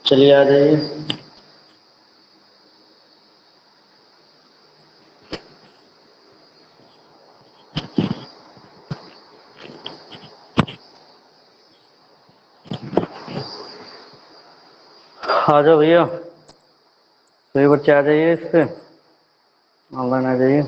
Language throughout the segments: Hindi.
चलिए आ जाइए। आ जाओ भैया, सभी बच्चे आ जाइए, इस पे ऑनलाइन आ जाइए।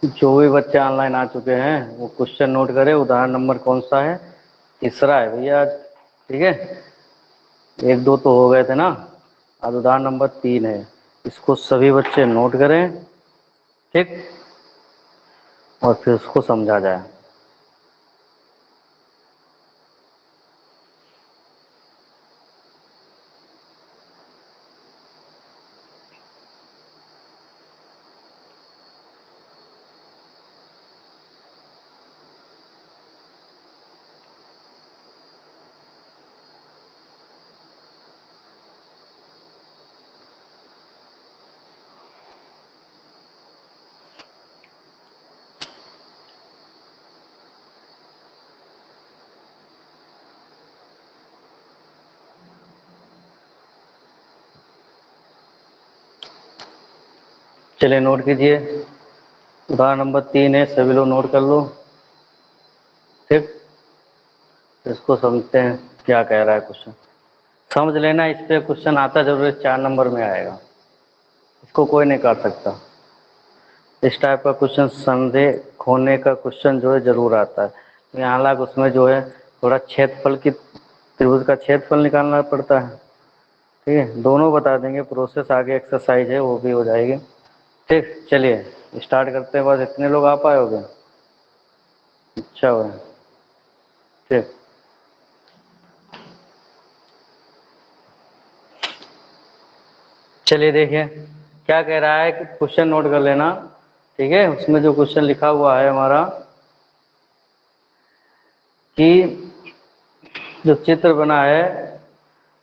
जो भी बच्चे ऑनलाइन आ चुके हैं वो क्वेश्चन नोट करें। उदाहरण नंबर कौन सा है? तीसरा है भैया आज। ठीक है, एक दो तो हो गए थे ना, आज उदाहरण नंबर 3 है। इसको सभी बच्चे नोट करें, ठीक, और फिर उसको समझा जाए। चलिए नोट कीजिए, उदाहरण नंबर 3 है, सभी लोग नोट कर लो, ठीक। इसको समझते हैं क्या कह रहा है क्वेश्चन। समझ लेना, इस पे क्वेश्चन आता जरूर है, 4 नंबर में आएगा, इसको कोई नहीं कर सकता। इस टाइप का क्वेश्चन संदेह होने का क्वेश्चन जो है जरूर आता है। हालांकि उसमें जो है थोड़ा क्षेत्रफल की, त्रिभुज का क्षेत्रफल निकालना पड़ता है। ठीक है, दोनों बता देंगे, प्रोसेस आगे एक्सरसाइज है वो भी हो जाएगी। ठीक, चलिए स्टार्ट करते हैं। बस इतने लोग आ पाए होगे? अच्छा हुआ, ठीक। चलिए देखिए क्या कह रहा है कि क्वेश्चन नोट कर लेना, ठीक है। उसमें जो क्वेश्चन लिखा हुआ है हमारा कि जो चित्र बना है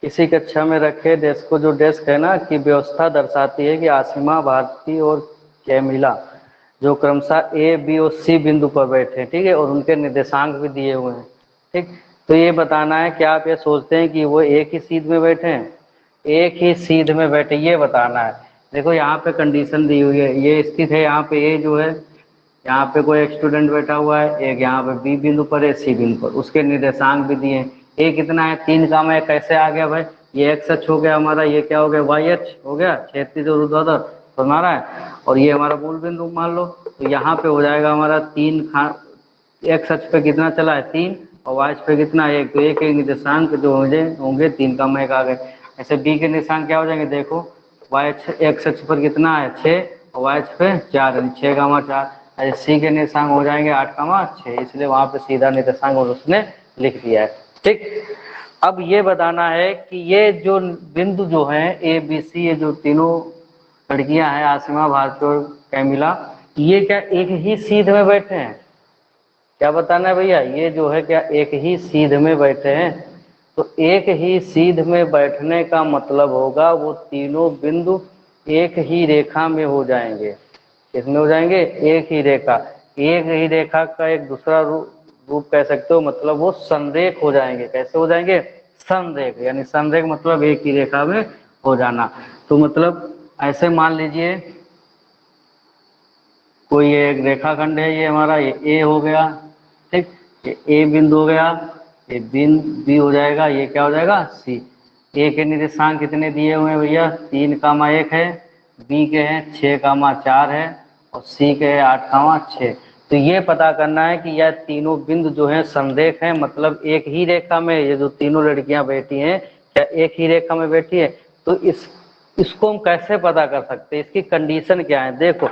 इसी कक्षा में रखे डेस्क को, जो डेस्क है ना की व्यवस्था दर्शाती है कि आसिमा, भारती और कैमिला जो क्रमशः ए, बी और सी बिंदु पर बैठे हैं, ठीक है, और उनके निर्देशांक भी दिए हुए हैं, ठीक। तो ये बताना है कि आप ये सोचते हैं कि वो एक ही सीध में बैठे हैं, एक ही सीध में बैठे, ये बताना है। देखो यहाँ पे कंडीशन दी हुई है, ये स्थित है यहाँ पे ए जो है, यहाँ पे कोई एक स्टूडेंट बैठा हुआ है, एक यहाँ पे बी बिंदु पर है, सी बिंदु पर, उसके निर्देशांक भी दिए हैं। ए कितना है? 3 का। मैं कैसे आ गया भाई? ये एक्स अक्ष हो गया हमारा, ये क्या हो गया? वाई अक्ष हो गया, क्षैतिज और ऊर्ध्वाधर हमारा है, और ये हमारा मूल बिंदु मान लो। तो यहाँ पे हो जाएगा हमारा 3 एक्स अक्ष पे कितना चला है? 3, और वाई अक्ष पे कितना है? 1। तो एक निर्देशांक जो होंगे 3 का मैं आ गए। ऐसे बी के निर्देशांक क्या हो जाएंगे? देखो वाई एक्स अक्ष पर कितना है? 6, और वाई अक्ष पे 4, 6 का 4। ऐसे सी के निर्देशांक हो जाएंगे 8 का 6, इसलिए वहां पे सीधा निर्देशांक और उसने लिख दिया है, ठीक। अब ये बताना है कि ये जो बिंदु जो है ए बी सी, ये जो तीनों लड़कियां हैं आसिमा, भारती और कैमिला, ये क्या एक ही सीध में बैठे हैं? क्या बताना है भैया? ये जो है क्या एक ही सीध में बैठे हैं? तो एक ही सीध में बैठने का मतलब होगा वो तीनों बिंदु एक ही रेखा में हो जाएंगे। किसमें हो जाएंगे? एक ही रेखा। एक ही रेखा का एक दूसरा रूप कह सकते हो, मतलब वो संरेख हो जाएंगे। कैसे हो जाएंगे? संरेख, यानी संरेख मतलब एक ही रेखा में हो जाना। तो मतलब ऐसे मान लीजिए कोई एक रेखाखंड है, ये हमारा ये ए हो गया, ठीक, ये ए बिंदु हो गया, ये बी हो जाएगा, ये क्या हो जाएगा? सी। ए के निर्देशांक कितने दिए हुए हैं भैया? 3 का 1 है, बी के हैं 6 का 4 है, और सी के है 8 का 6। तो ये पता करना है कि यह तीनों बिंदु जो है संरेख है, मतलब एक ही रेखा में ये जो तीनों लड़कियां बैठी हैं क्या एक ही रेखा में बैठी है? तो इसको हम कैसे पता कर सकते हैं? इसकी कंडीशन क्या है? देखो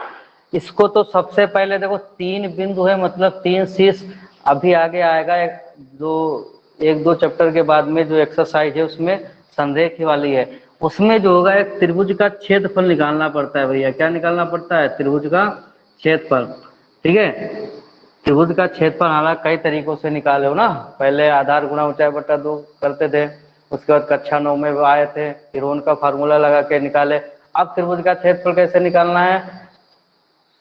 इसको तो सबसे पहले देखो 3 बिंदु है, मतलब 3 शीर्ष। अभी आगे आएगा एक दो चैप्टर के बाद में जो एक्सरसाइज है उसमें संरेख वाली है, उसमें जो होगा एक त्रिभुज का क्षेत्रफल निकालना पड़ता है भैया। क्या निकालना पड़ता है? त्रिभुज का क्षेत्रफल। ठीक है, त्रिभुज का क्षेत्रफल हालांकि कई तरीकों से निकाले हो ना। पहले आधार गुणा ऊंचाई बटा 2 करते थे, उसके बाद कक्षा 9 में आए थे, फिर उनका फार्मूला लगा के निकाले। अब त्रिभुज का क्षेत्रफल कैसे निकालना है?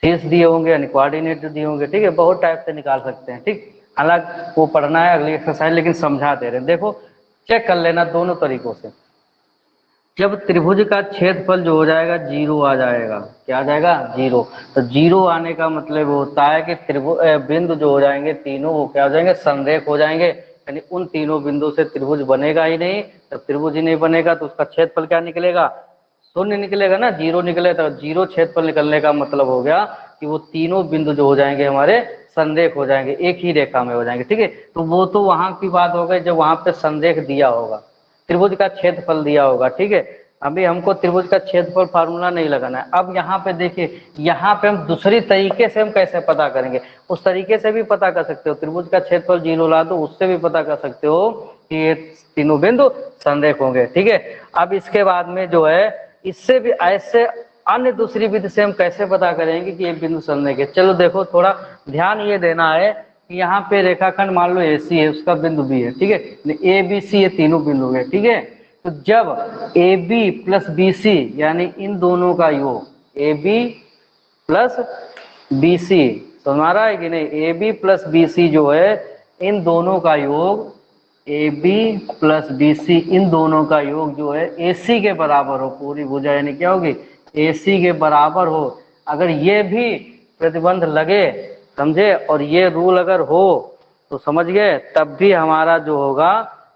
शीर्ष दिए होंगे यानी कोऑर्डिनेट दिए होंगे। ठीक है, बहुत टाइप से निकाल सकते हैं। ठीक, हालांकि वो पढ़ना है अगली एक्सरसाइज, लेकिन समझा दे रहे हैं। देखो चेक कर लेना दोनों तरीकों से। जब त्रिभुज का क्षेत्रफल जो हो जाएगा 0 आ जाएगा। क्या आ जाएगा? 0। तो 0 आने का मतलब होता है कि त्रिभुज बिंदु जो हो जाएंगे तीनों वो क्या हो जाएंगे? संरेख हो जाएंगे, यानी उन तीनों बिंदु से त्रिभुज बनेगा ही नहीं। जब त्रिभुज ही नहीं बनेगा तो उसका क्षेत्रफल क्या निकलेगा? शून्य निकलेगा ना। 0 निकले तो 0 क्षेत्रफल निकलने का मतलब हो गया कि वो तीनों बिंदु जो हो जाएंगे हमारे संरेख हो जाएंगे, एक ही रेखा में हो जाएंगे। ठीक है, तो वो तो वहां की बात हो गई जब वहां पे संरेख दिया होगा, त्रिभुज का क्षेत्रफल दिया होगा। ठीक है, अभी हमको त्रिभुज का क्षेत्रफल फार्मूला नहीं लगाना है। अब यहाँ पे देखिए, यहाँ पे हम दूसरी तरीके से हम कैसे पता करेंगे? उस तरीके से भी पता कर सकते हो, त्रिभुज का क्षेत्रफल 0 ला दो, उससे भी पता कर सकते हो कि ये तीनों बिंदु संरेख होंगे। ठीक है, अब इसके बाद में जो है इससे भी ऐसे अन्य दूसरी विधि से हम कैसे पता करेंगे कि ये बिंदु संरेख है? चलो देखो, थोड़ा ध्यान ये देना है कि यहाँ पे रेखाखंड मान लो AC है, उसका बिंदु B है। ठीक है, ABC ये तीनों बिंदु है। ठीक है, तो जब AB प्लस BC यानी इन दोनों का योग, AB प्लस BC समझ आ रहा है कि नहीं? AB प्लस BC जो है इन दोनों का योग, AB प्लस BC इन दोनों का योग जो है AC के बराबर हो, पूरी भुजा यानी क्या होगी? AC के बराबर हो। अगर ये भी प्रतिबंध लगे, समझे, और ये रूल अगर हो तो समझ गए, तब भी हमारा जो होगा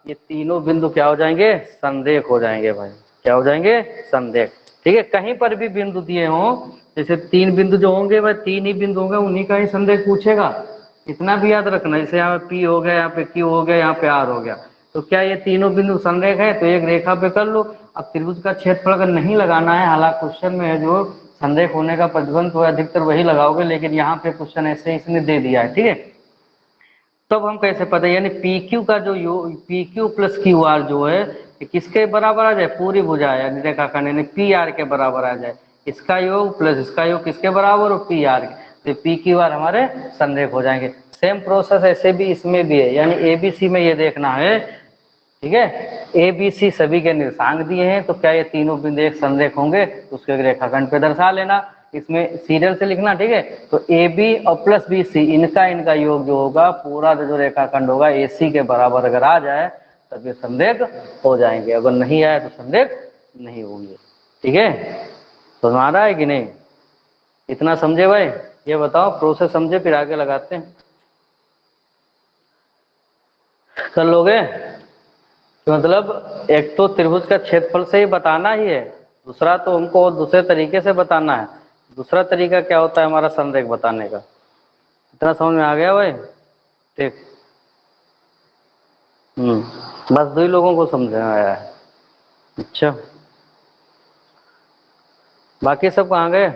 ये तीनों बिंदु क्या हो जाएंगे? संरेख हो जाएंगे भाई। क्या हो जाएंगे? संरेख। ठीक है, कहीं पर भी बिंदु दिए हों, जैसे 3 बिंदु जो होंगे भाई 3 ही बिंदु होंगे, उन्हीं का ही संरेख पूछेगा। इतना भी याद रखना, जैसे यहाँ पे P हो गया, यहाँ पे Q हो गया, यहाँ पे R हो गया, तो क्या ये तीनों बिंदु संरेख है? तो एक रेखा पे कर लो। अब त्रिभुज का क्षेत्रफल अगर नहीं लगाना है, हालांकि क्वेश्चन में है जो संरेख होने का प्रतिबंध तो अधिकतर वही लगाओगे, लेकिन यहाँ पे क्वेश्चन ऐसे इसने दे दिया है। ठीक है, तब हम कैसे पता, यानी PQ का जो PQ प्लस QR जो है किसके बराबर आ जाए? पूरी भुजा यानी रेखाखंड यानी PR के बराबर आ जाए। इसका योग प्लस इसका योग किसके बराबर हो? PR के। तो PQR हमारे संरेख हो जाएंगे। सेम प्रोसेस ऐसे भी इसमें भी है, यानी ABC में ये देखना है। ठीक है, ABC सभी के निर्देशांक दिए हैं, तो क्या ये तीनों बिंदु एक संरेख होंगे? तो उसके रेखाखंड पे दर्शा लेना, इसमें सीरियल से लिखना। ठीक है, तो AB और प्लस BC इनका योग जो होगा पूरा जो रेखाखंड होगा AC के बराबर अगर आ जाए तब ये संरेख हो जाएंगे, अगर नहीं आए तो संरेख नहीं होंगे। ठीक है, तो हमारा है कि नहीं? इतना समझे भाई? ये बताओ, प्रोसेस समझे, फिर आगे लगाते हैं। कर लोगे? तो मतलब एक तो त्रिभुज का क्षेत्रफल से ही बताना ही है, दूसरा तो हमको दूसरे तरीके से बताना है। दूसरा तरीका क्या होता है हमारा संरेख बताने का? इतना समझ में आ गया भाई? ठीक, बस 2 ही लोगों को समझ में आया है। अच्छा, बाकी सब कहाँ गए?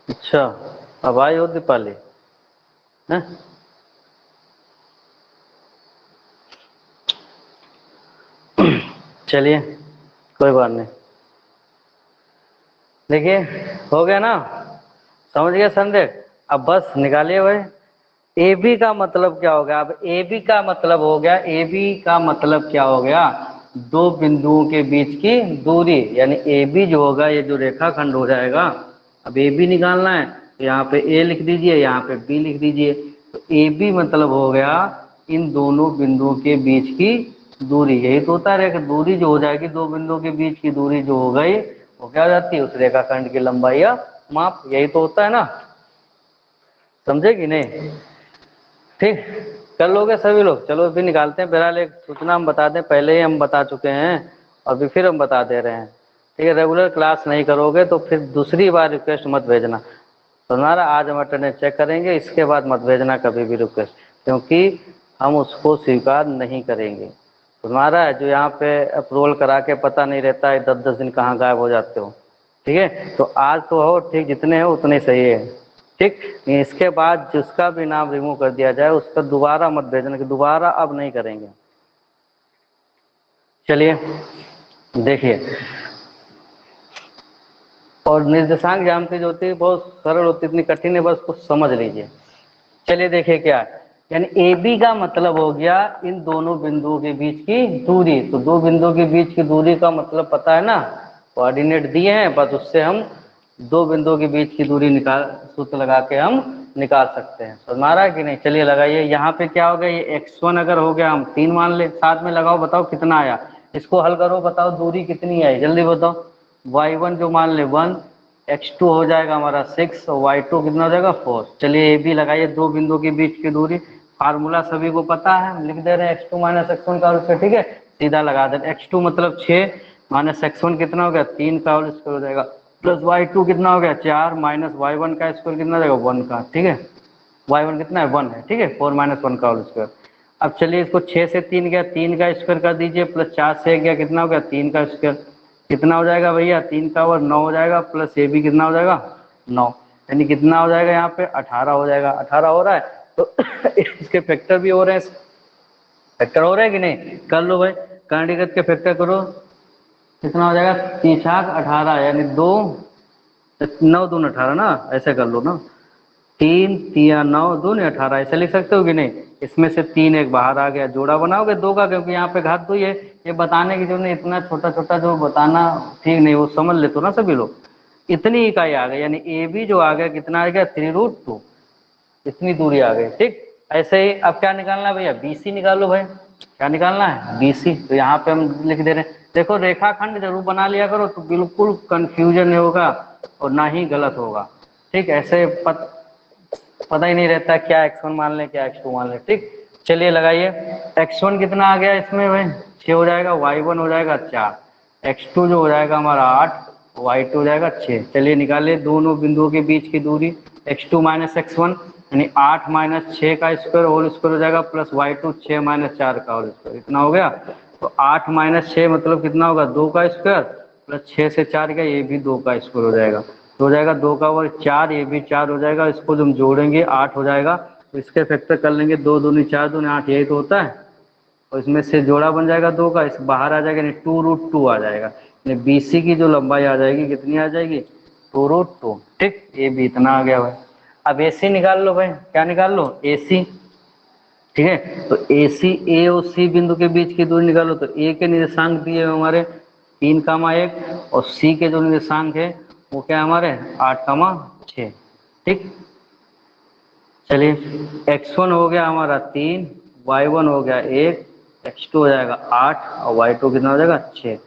अच्छा, अब आई हो दीपाली है? चलिए, कोई बात नहीं। देखिए, हो गया ना? समझ गए संरेख? अब बस निकालिए भाई। AB का मतलब क्या हो गया? अब AB का मतलब हो गया, AB का मतलब क्या हो गया? 2 बिंदुओं के बीच की दूरी, यानी AB जो होगा ये जो रेखाखंड हो जाएगा। अब AB निकालना है तो यहाँ पे A लिख दीजिए, यहाँ पे B लिख दीजिए। तो AB मतलब हो गया इन दोनों बिंदुओं के बीच की दूरी। यही तो होता है, दूरी जो हो जाएगी 2 बिंदुओं के बीच की दूरी जो हो गई वो क्या हो जाती है? उस रेखाखंड की लंबाई या माप। यही तो होता है ना, समझे कि नहीं? ठीक, कर लोगे सभी लोग? चलो अभी निकालते हैं। बहरहाल एक सूचना हम बता दें, पहले ही हम बता चुके हैं और फिर हम बता दे रहे हैं। ठीक है, रेगुलर क्लास नहीं करोगे तो फिर दूसरी बार रिक्वेस्ट मत भेजना। तो हमारा आज हम अटेंडेंस चेक करेंगे, इसके बाद मत भेजना कभी भी रिक्वेस्ट, क्योंकि हम उसको स्वीकार नहीं करेंगे। तुम्हारा है जो यहाँ पे अप्रूवल करा के पता नहीं रहता है 10-10 दिन कहाँ गायब हो जाते हो। ठीक है, तो आज तो हो ठीक, जितने हो उतने सही है। ठीक, इसके बाद जिसका भी नाम रिमूव कर दिया जाए उसका दोबारा मत भेजना कि दोबारा अब नहीं करेंगे। चलिए देखिए, और निर्देशांक ज्यामिति जो होती है बहुत सरल होती है, इतनी कठिन है, बस कुछ समझ लीजिए। चलिए देखिए क्या है, यानी ए बी का मतलब हो गया इन दोनों बिंदुओं के बीच की दूरी। तो दो बिंदुओं के बीच की दूरी का मतलब पता है ना, कोऑर्डिनेट दिए हैं, बस उससे हम दो बिंदुओं के बीच की दूरी निकाल, सूत्र लगा के हम निकाल सकते हैं। समझ आ रहा है कि नहीं? चलिए लगाइए। यहाँ पे क्या हो गया, ये x1 अगर हो गया, हम 3 मान ले, साथ में लगाओ, बताओ कितना आया। इसको हल करो, बताओ दूरी कितनी आई, जल्दी बताओ। y1 जो मान ले 1, x2 हो जाएगा हमारा 6 और y2 कितना हो जाएगा 4। चलिए ए बी लगाइए, दो बिंदुओं के बीच की दूरी। फार्मूला सभी को पता है, हम लिख दे रहे हैं x2 माइनस x1 का होल स्क्वायर। ठीक है, सीधा लगा दे, x2 मतलब 6 माइनस x1 कितना हो गया 3 का होल स्क्वायर हो जाएगा, प्लस y2 कितना हो गया 4 माइनस y1 का स्क्वायर कितना हो जाएगा 1 का। ठीक है, y1 कितना है 1 है। ठीक है, 4 माइनस 1 का होल स्क्वायर। अब चलिए इसको 6 से 3 गया, 3 का स्क्वायर कर दीजिए, प्लस 4 से गया कितना हो गया 3 का स्क्वायर, कितना हो जाएगा भैया 3 का ओवर 9 हो जाएगा, प्लस ए बी कितना हो जाएगा 9, यानी कितना हो जाएगा यहाँ पे 18 हो जाएगा। 18 हो रहा है तो इसके फैक्टर भी हो रहे हैं, फैक्टर हो रहे हैं कि नहीं, कर लो भाई, कर्णिकत के फैक्टर करो, कितना हो जाएगा 3 18, यानी 2 9 दून 18 ना, ऐसे कर लो ना, 3 3 9 2 18, ऐसे लिख सकते हो कि नहीं। इसमें से 3 एक बाहर आ गया, जोड़ा बनाओगे 2 का, क्योंकि यहाँ पे घात 2 ही है, ये बताने की जरूरत नहीं, इतना छोटा छोटा जो बताना ठीक नहीं, वो समझ लेते हो ना सभी लोग। इतनी इकाई आ गई, यानी ए बी जो आ गया कितना आ गया 3√2, इतनी दूरी आ गई। ठीक, ऐसे ही अब क्या निकालना है भैया, बी सी निकालो भाई, क्या निकालना है बी सी। तो यहाँ पे हम लिख दे रहे हैं, देखो रेखाखंड जरूर बना लिया करो तो बिल्कुल कंफ्यूजन नहीं होगा और ना ही गलत होगा। ठीक, ऐसे पता ही नहीं रहता क्या x1 मान ले क्या x2 मान ले। ठीक, चलिए लगाइए, x1 कितना आ गया इसमें भाई 6 हो जाएगा, y1 हो जाएगा 4, x2 जो हो जाएगा हमारा 8, y2 हो जाएगा 6। चलिए निकालिए दोनों बिंदुओं के बीच की दूरी, x2 माइनस x1 यानी 8 माइनस 6 का स्क्वायर होल स्क्वायर हो जाएगा, प्लस y2 6 माइनस 4 का होल स्क्वायर, इतना हो गया। तो 8 माइनस 6 मतलब कितना होगा 2 का स्क्वायर, प्लस 6 से 4 का, ये भी 2 का स्क्वायर हो जाएगा, तो हो जाएगा 2 का वर्ग 4, ये भी 4 हो जाएगा, इसको जब जोड़ेंगे 8 हो जाएगा, तो इसके फैक्टर कर लेंगे, 2 दूनी 4 दूनी 8, यही तो होता है। और इसमें से जोड़ा बन जाएगा 2 का, इस बाहर आ जाएगा, यानी 2√2 आ जाएगा, यानी बी सी की जो लंबाई आ जाएगी कितनी आ जाएगी 2√2। ठीक, ये भी इतना आ गया भाई। अब ए सी निकाल लो भाई, क्या निकाल लो ए सी। ठीक है, तो ए सी, ए और सी बिंदु के बीच की दूरी निकालो, तो ए के निर्देशांक दिए हमारे 3,1 और सी के जो निर्देशांक है वो क्या है हमारे 8,6। ठीक, चलिए x1 हो गया हमारा 3, y1 हो गया 1, x2 हो जाएगा 8 और y2 कितना हो जाएगा 6।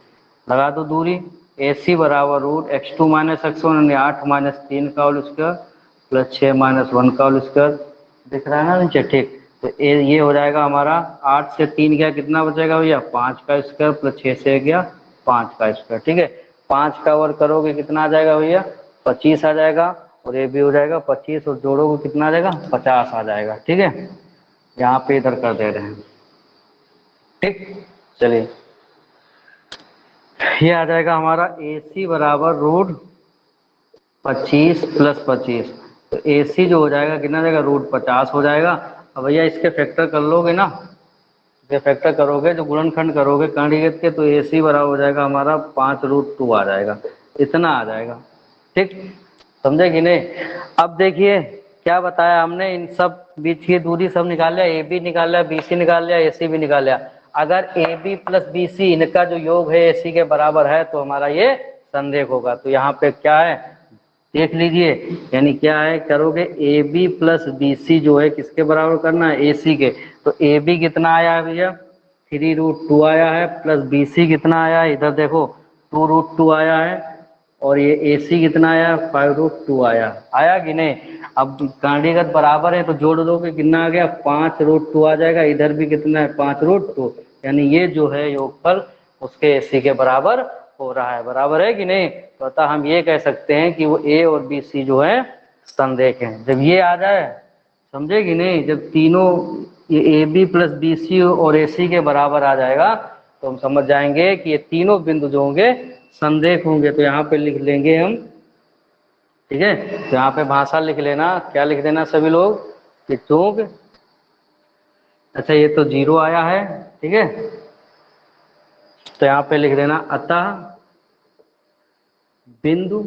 लगा दो दूरी, AC बराबर रूट x2 माइनस x1 यानी 8 माइनस 3 का होल स्क्वायर प्लस 6 माइनस 1 का होल स्क्वायर, दिख रहा है ना नीचे। ठीक, तो ये हो जाएगा हमारा 8 से 3 गया, कितना बचेगा भैया 5 का स्क्वायर, प्लस 6 से गया 5 का स्क्वायर। ठीक है, 5 का वर्ग करोगे कितना आ जाएगा भैया 25 आ जाएगा, और ये भी हो जाएगा 25, और जोड़ोगे कितना आ जाएगा 50 आ जाएगा। ठीक है, यहाँ पे इधर कर दे रहे हैं। ठीक, चलिए ये आ जाएगा हमारा AC बराबर रूट 25 प्लस 25, तो AC जो हो जाएगा कितना जाएगा रूट 50 हो जाएगा। अब भैया इसके फैक्टर कर लोगे ना, इसके फैक्टर करोगे, जो गुणनखंड करोगे कर्णिकेत के, तो AC बराबर हो जाएगा हमारा 5√2 आ जाएगा, इतना आ जाएगा। ठीक, समझे कि नहीं। अब देखिए क्या बताया हमने, इन सब बीच की दूरी सब निकाल लिया, ए बी निकाल लिया, बी सी निकाल लिया, ए सी भी निकाल लिया। अगर A B plus B C इनका जो योग है ए सी के बराबर है तो हमारा ये संरेख होगा। तो यहाँ पे क्या है देख लीजिए, यानी क्या है करोगे A B plus B C जो है किसके बराबर करना है ए सी के, तो ए बी कितना आया है भैया 3√2 आया है, प्लस बी सी कितना आया है इधर देखो 2√2 आया है, और ये ए सी कितना आया 5√2 आया, आया कि नहीं। अब कर्णिकत बराबर है तो जोड़ दोगे कितना आ गया 5√2 आ जाएगा, इधर भी कितना है 5√2, यानी ये जो है योगफल उसके ए सी के बराबर हो रहा है, बराबर है कि नहीं। तो अतः हम ये कह सकते हैं कि वो ए और बी सी जो है संरेख हैं। जब ये आ जाए समझेगी नहीं? जब तीनों ये A B plus B C और ए सी के बराबर आ जाएगा तो हम समझ जाएंगे कि ये तीनों बिंदु जो होंगे संरेख होंगे। तो यहाँ पे लिख लेंगे हम, ठीक है। तो यहाँ पे भाषा लिख लेना, क्या लिख देना सभी लोग कि चूंकि, अच्छा ये तो 0 आया है, ठीक है। तो यहाँ पे लिख देना अतः बिंदु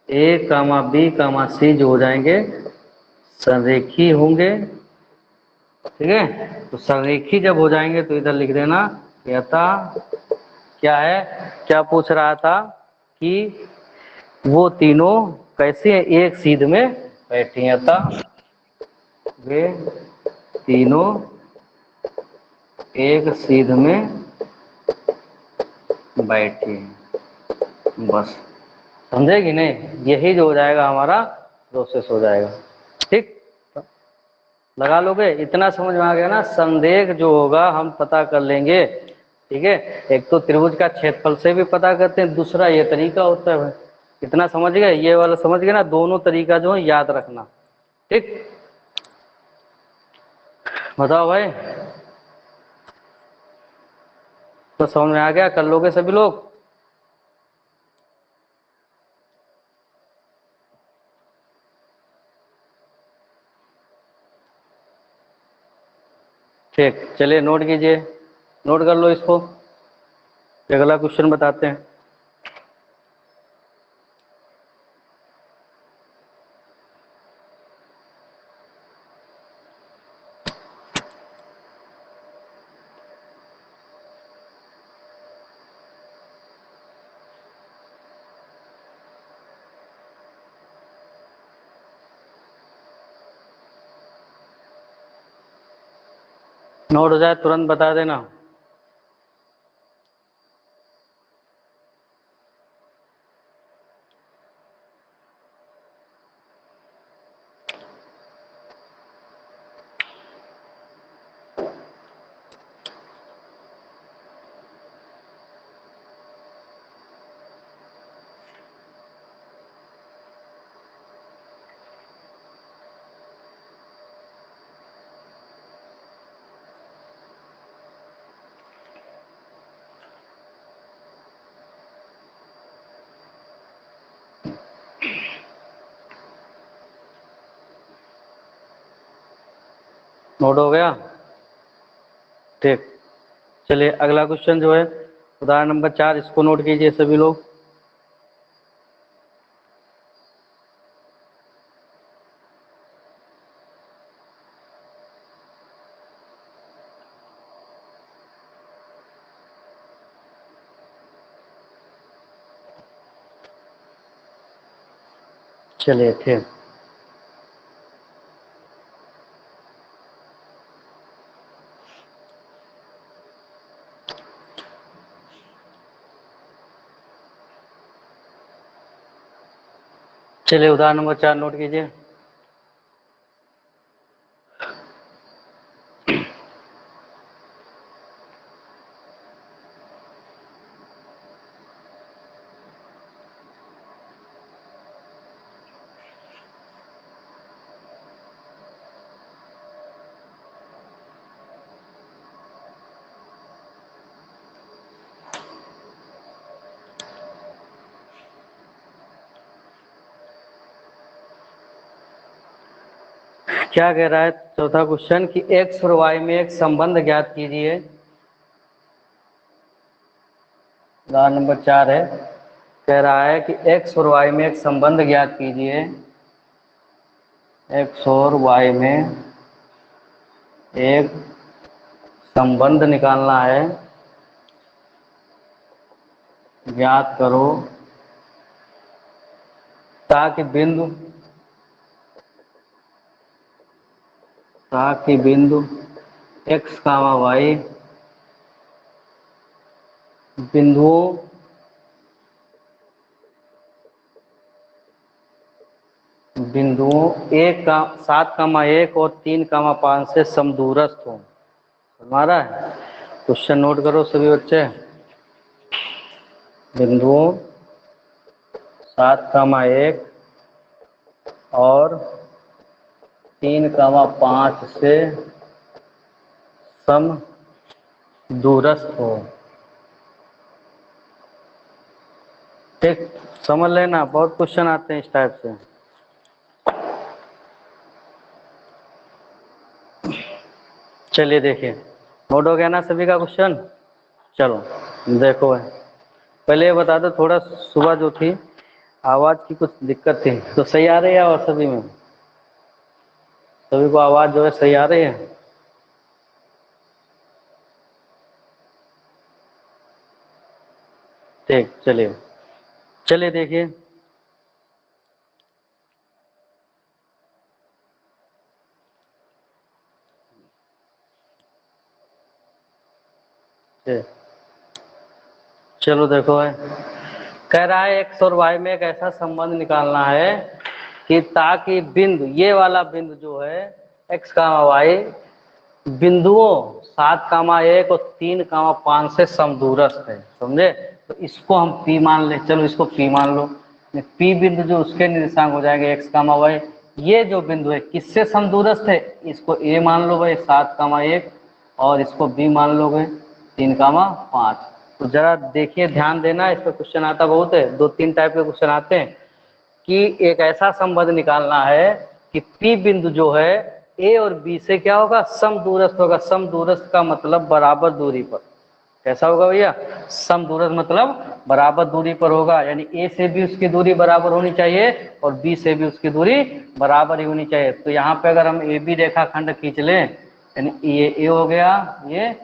ए कामा बी कामा सी जो हो जाएंगे संरेखी होंगे, ठीक है। तो संरेखी जब हो जाएंगे तो इधर लिख देना अतः क्या है, क्या पूछ रहा था कि वो तीनों कैसे हैं, एक सीध में बैठी हैं, अतः वे तीनों एक सीध में बैठी हैं। बस समझेगी नहीं? यही जो हो जाएगा हमारा प्रोसेस हो जाएगा, ठीक। लगा लोगे? इतना समझ में आ गया ना? संरेख जो होगा हम पता कर लेंगे, ठीक है। एक तो त्रिभुज का क्षेत्रफल से भी पता करते हैं, दूसरा ये तरीका होता है। इतना समझ गए? ये वाला समझ गए ना? दोनों तरीका जो है याद रखना, ठीक। बताओ भाई, तो समझ में आ गया? कर लोगे सभी लोग? ठीक, चलिए नोट कीजिए, नोट कर लो इसको। अगला क्वेश्चन बताते हैं। नोट हो जाए तुरंत बता देना। नोट हो गया? ठीक, चलिए अगला क्वेश्चन जो है उदाहरण नंबर 4, इसको नोट कीजिए सभी लोग। चलिए ठीक, चलिए उदाहरण नंबर 4 नोट कीजिए। क्या कह रहा है चौथा क्वेश्चन कि x और y में एक संबंध ज्ञात कीजिए। उदाहरण नंबर 4 है, कह रहा है कि x और y में एक संबंध ज्ञात कीजिए। x और y में एक संबंध निकालना है, ज्ञात करो ताकि बिंदु x कामा y बिंदुओं एक का 7,1 और 3,5 से समदूरस्थ हो। हमारा क्वेश्चन नोट करो सभी बच्चे। बिंदुओं 7,1 और 3,5 से सम दूरस्थ हो। ठीक, समझ लेना, बहुत क्वेश्चन आते हैं इस टाइप से। चलिए देखिए, नोट हो गया ना सभी का क्वेश्चन। चलो देखो, है पहले ये बता दो, थोड़ा सुबह जो थी आवाज की कुछ दिक्कत थी, तो सही आ रही है? और सभी में, सभी को आवाज जो है सही आ रही है? ठीक, चलिए चलिए देखिए, चलो देखो, है कह रहा है एक्स और वाई में एक ऐसा संबंध निकालना है कि ताकि बिंदु, ये वाला बिंदु जो है एक्स कामा वाई, बिंदुओं 7,1 और 3,5 से समदूरस्थ है, समझे? तो इसको हम P मान ले, चलो इसको P मान लो। P बिंदु जो उसके निर्देशांक हो जाएंगे एक्स कामा वाई। ये जो बिंदु है किससे समदूरस्थ है, इसको A मान लो भाई 7,1, और इसको B मान लो भाई 3,5। तो जरा देखिए, ध्यान देना, इस पर क्वेश्चन आता बहुत है, 2-3 टाइप के क्वेश्चन आते हैं कि एक ऐसा संबंध निकालना है कि P बिंदु जो है A और B से क्या होगा, समदूरस्थ होगा। समदूरस्थ का मतलब बराबर दूरी पर। कैसा होगा भैया? समदूरस्थ मतलब बराबर दूरी पर होगा, यानी A से भी उसकी दूरी बराबर होनी चाहिए और B से भी उसकी दूरी बराबर ही होनी चाहिए। तो यहाँ पे अगर हम AB रेखाखंड खींच लें, यानी ये A हो गया, ये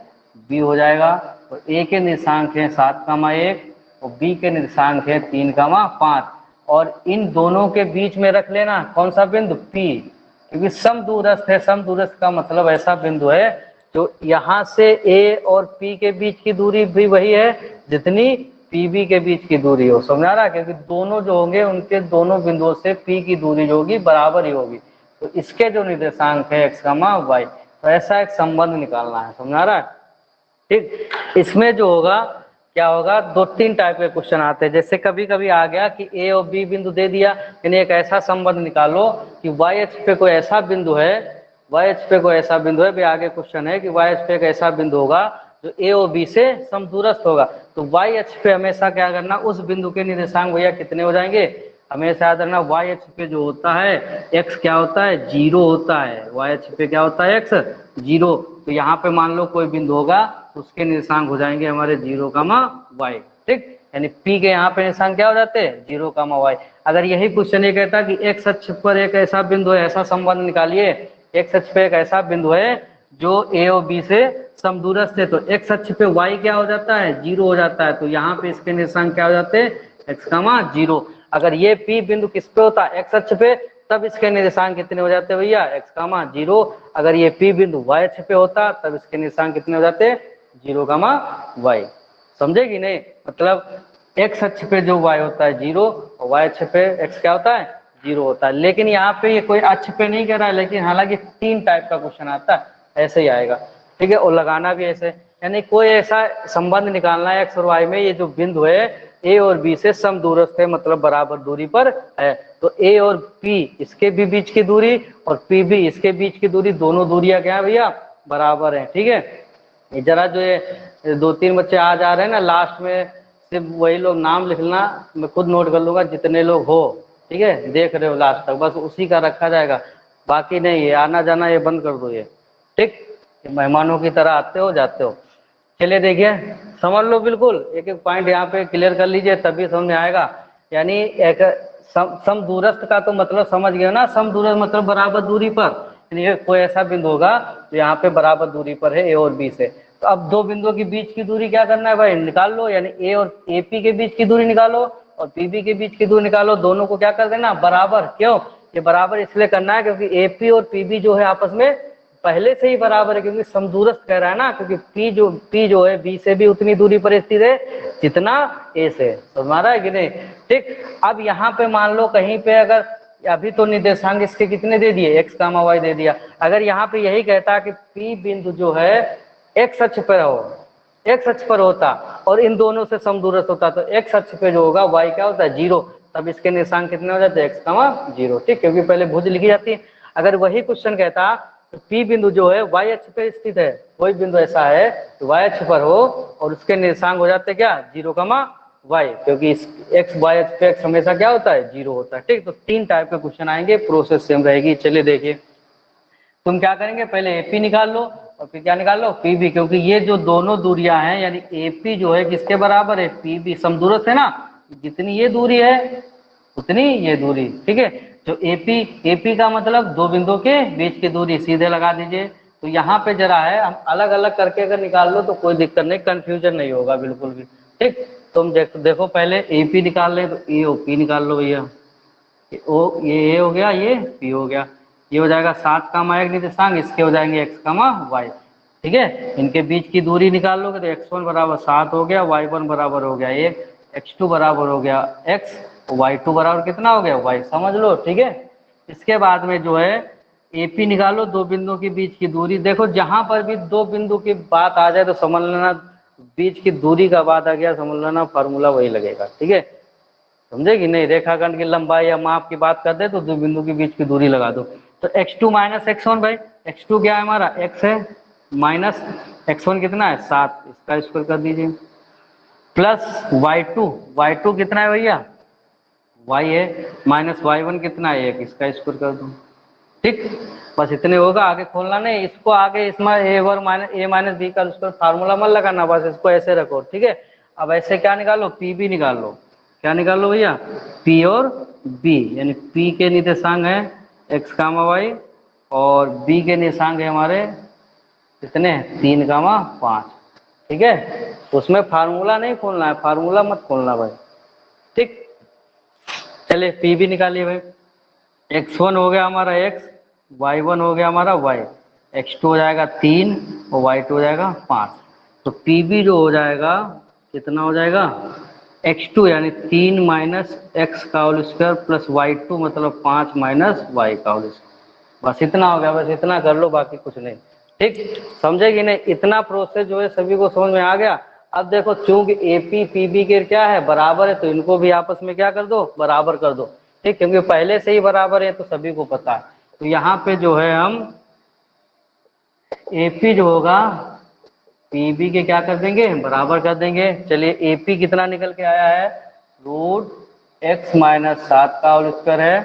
B हो जाएगा, और A के निर्देशांक है 7,1 और B के निर्देशांक है 3,5, और इन दोनों के बीच में रख लेना कौन सा बिंदु, P, क्योंकि समदूरस्थ है। समदूरस्थ का मतलब ऐसा बिंदु है जो यहाँ से A और P के बीच की दूरी भी वही है जितनी PB के बीच की दूरी हो, समझ आ रहा है? क्योंकि दोनों जो होंगे उनके दोनों बिंदुओं से P की दूरी जो होगी बराबर ही होगी। तो इसके जो निर्देशांक है एक्स कामा वाई, तो ऐसा एक संबंध निकालना है, समझ आ रहा है? ठीक, इसमें जो होगा क्या होगा, 2-3 टाइप के क्वेश्चन आते हैं। जैसे कभी कभी आ गया कि ए और बी बिंदु दे दिया, यानी एक ऐसा संबंध निकालो कि वाई अक्ष पे कोई ऐसा बिंदु है, वाई अक्ष पे कोई ऐसा बिंदु है, भी आगे क्वेश्चन है कि वाई अक्ष पे एक ऐसा बिंदु होगा जो ए और बी से समदूरस्थ होगा। तो वाई अक्ष पे हमेशा क्या करना, उस बिंदु के निर्देशांक भैया कितने हो जाएंगे, हमेशा याद रखना वाई अक्ष पे जो होता है एक्स क्या होता है, 0 होता है। वाई अक्ष पे क्या होता है, एक्स 0। तो यहाँ पे मान लो कोई बिंदु होगा, उसके निर्देशांक हो जाएंगे हमारे 0, वाई। ठीक, यानी P के यहाँ पे निर्देशांक क्या हो जाते हैं, 0, वाई। अगर यही क्वेश्चन ये कहता कि एक्स अक्ष पर एक ऐसा बिंदु है, ऐसा संबंध निकालिए, एक्स अक्ष पे एक ऐसा बिंदु है जो A और B से समदूरस्थ है, तो एक्स अक्ष पे y क्या हो जाता है, 0 हो जाता है। तो यहाँ पे इसके निर्देशांक क्या हो जाते हैं, x, 0। अगर ये P बिंदु किस पे होता है, एक्स अक्ष पे, तब इसके निर्देशांक कितने हो जाते हैं भैया, x, 0। अगर ये P बिंदु y अक्ष पे होता तब इसके निर्देशांक कितने हो जाते, 0, y। समझे कि नहीं? मतलब x अक्ष पे जो y होता है 0 और y अक्ष पे x क्या होता है, 0 होता है। लेकिन यहाँ पे ये कोई अक्ष पे नहीं कह रहा है, लेकिन हालांकि 3 टाइप का क्वेश्चन आता है, ऐसे ही आएगा। ठीक है, और लगाना भी ऐसे, यानी कोई ऐसा संबंध निकालना है एक्स और वाई में, ये जो बिंदु है ए और बी से समदूरस्थ है, मतलब बराबर दूरी पर है। तो ए और पी इसके भी बीच की दूरी और पी भी इसके बीच की दूरी, दोनों दूरियां क्या है भैया, बराबर है। ठीक है, जरा जो ये 2-3 बच्चे आ जा रहे हैं ना, लास्ट में सिर्फ वही लोग नाम लिखना, मैं खुद नोट कर लूंगा जितने लोग हो। ठीक है, देख रहे हो लास्ट तक, बस उसी का रखा जाएगा, बाकी नहीं है, आना जाना ये बंद कर दो ये। ठीक, मेहमानों की तरह आते हो जाते हो। चलिए देखिए, समझ लो, बिल्कुल एक एक पॉइंट यहाँ पे क्लियर कर लीजिए, तभी समझ में आएगा। यानी एक समदूरस्थ का तो मतलब समझ गए ना, समदूरस्थ मतलब बराबर दूरी पर, यानी कोई ऐसा बिंदु होगा तो यहाँ पे बराबर दूरी पर है ए और बी से। तो अब दो बिंदुओं के बीच की दूरी क्या करना है भाई, निकाल लो, यानी ए और एपी के बीच की दूरी निकालो और पीबी के बीच की दूरी निकालो, दोनों को क्या कर देना, बराबर। क्यों ये बराबर इसलिए करना है, क्योंकि एपी और पीबी जो है आपस में पहले से ही बराबर है, क्योंकि समदूरस्थ कह रहा है ना, क्योंकि पी जो है बी से भी उतनी दूरी पर स्थित है जितना ए से, समझ रहा है कि नहीं? ठीक, अब यहाँ पे मान लो कहीं पे अगर अभी तो निर्देशांक इसके कितने दे दिए, एक्स, वाई दे दिया, अगर यहाँ पे यही कहता कि पी बिंदु जो है एक्स अक्ष पर हो, एक्स अक्ष पर होता और इन दोनों से समदूरस्थ होता, तो एक्स अक्ष पे जो होगा वाई क्या होता है, 0, तब इसके निर्देशांक कितने हो जाते हैं, x कमा 0, ठीक, क्योंकि पहले भुज लिखी जाती है। अगर वही क्वेश्चन कहता तो P बिंदु जो है y अक्ष पर स्थित है, कोई बिंदु ऐसा है तो y अक्ष पर हो और उसके निर्देशांक हो जाते क्या 0 कमा y, क्योंकि इस x y अक्ष पे x हमेशा क्या होता है 0 होता है, ठीक। तो 3 टाइप के क्वेश्चन आएंगे, प्रोसेस सेम रहेगी। चलिए देखिए, तुम क्या करेंगे, पहले AP निकाल लो और फिर क्या निकाल लो PB, क्योंकि ये जो दोनों दूरियां हैं यानी AP जो है किसके बराबर है, PB समदूरस्थ है ना, जितनी ये दूरी है उतनी ये दूरी, ठीक है। जो AP का मतलब दो बिंदुओं के बीच की दूरी, सीधे लगा दीजिए। तो यहाँ पे जरा है, हम अलग अलग करके अगर निकाल लो तो कोई दिक्कत नहीं, कंफ्यूजन नहीं होगा बिल्कुल भी, ठीक। तुम देखो पहले AP निकाल ले तो AOP निकाल लो भैया, ये A हो गया, ये P हो गया, ये हो जाएगा 7 का मायक निर्देशांक, इसके हो जाएंगे x कमा y, ठीक है। इनके बीच की दूरी निकाल लोगे तो x1 बराबर 7 हो गया, y1 बराबर हो गया 1, x2 बराबर हो गया x, y2 बराबर कितना हो गया y, समझ लो, ठीक है। इसके बाद में जो है AP निकालो, दो बिंदुओं के बीच की दूरी। देखो जहां पर भी दो बिंदु की बात आ जाए तो समझ लेना बीच की दूरी का बात आ गया, समझ लेना फार्मूला वही लगेगा, ठीक है, समझे कि नहीं। रेखाखंड की लंबाई या माप की बात कर दे तो दो बिंदु के बीच की दूरी लगा दो। तो x2 माइनस x1, भाई x2 क्या है हमारा x है, माइनस x1 कितना है 7, इसका स्क्वायर कर दीजिए, प्लस y2 कितना है भैया y है, माइनस y1 कितना है 1, इसका स्क्वायर कर दो, ठीक। बस इतने होगा, आगे खोलना नहीं इसको, आगे इसमें a माइनस बी का स्क्वायर फार्मूला मत लगाना, बस इसको ऐसे रखो, ठीक है। अब ऐसे क्या निकालो, PB निकाल लो, क्या निकाल लो भैया, P और B, यानी P के निर्देशांक है x कामा y और B के निर्देशांक है हमारे कितने 3 कामा 5, ठीक है। तो उसमें फार्मूला नहीं खोलना है, फार्मूला मत खोलना भाई, ठीक। चलिए PB निकालिए भाई, x1 हो गया हमारा x, y1 हो गया हमारा y, x2 हो जाएगा 3 और y2 हो जाएगा 5। तो PB जो हो जाएगा कितना हो जाएगा, x2 यानी 3 माइनस x का होल स्क्वायर प्लस y2 मतलब 5 माइनस y का होल स्क्वायर। बस इतना हो गया, बस इतना कर लो, बाकी कुछ नहीं, ठीक, समझे कि नहीं। इतना प्रोसेस जो है सभी को समझ में आ गया। अब देखो चूंकि AP PB के क्या है बराबर है, तो इनको भी आपस में क्या कर दो, बराबर कर दो, ठीक, क्योंकि पहले से ही बराबर है तो सभी को पता है। तो यहाँ पे जो है हम AP जो होगा PB के क्या कर देंगे, बराबर कर देंगे। चलिए AP कितना निकल के आया है, रूट x माइनस 7 का होल स्क्वायर है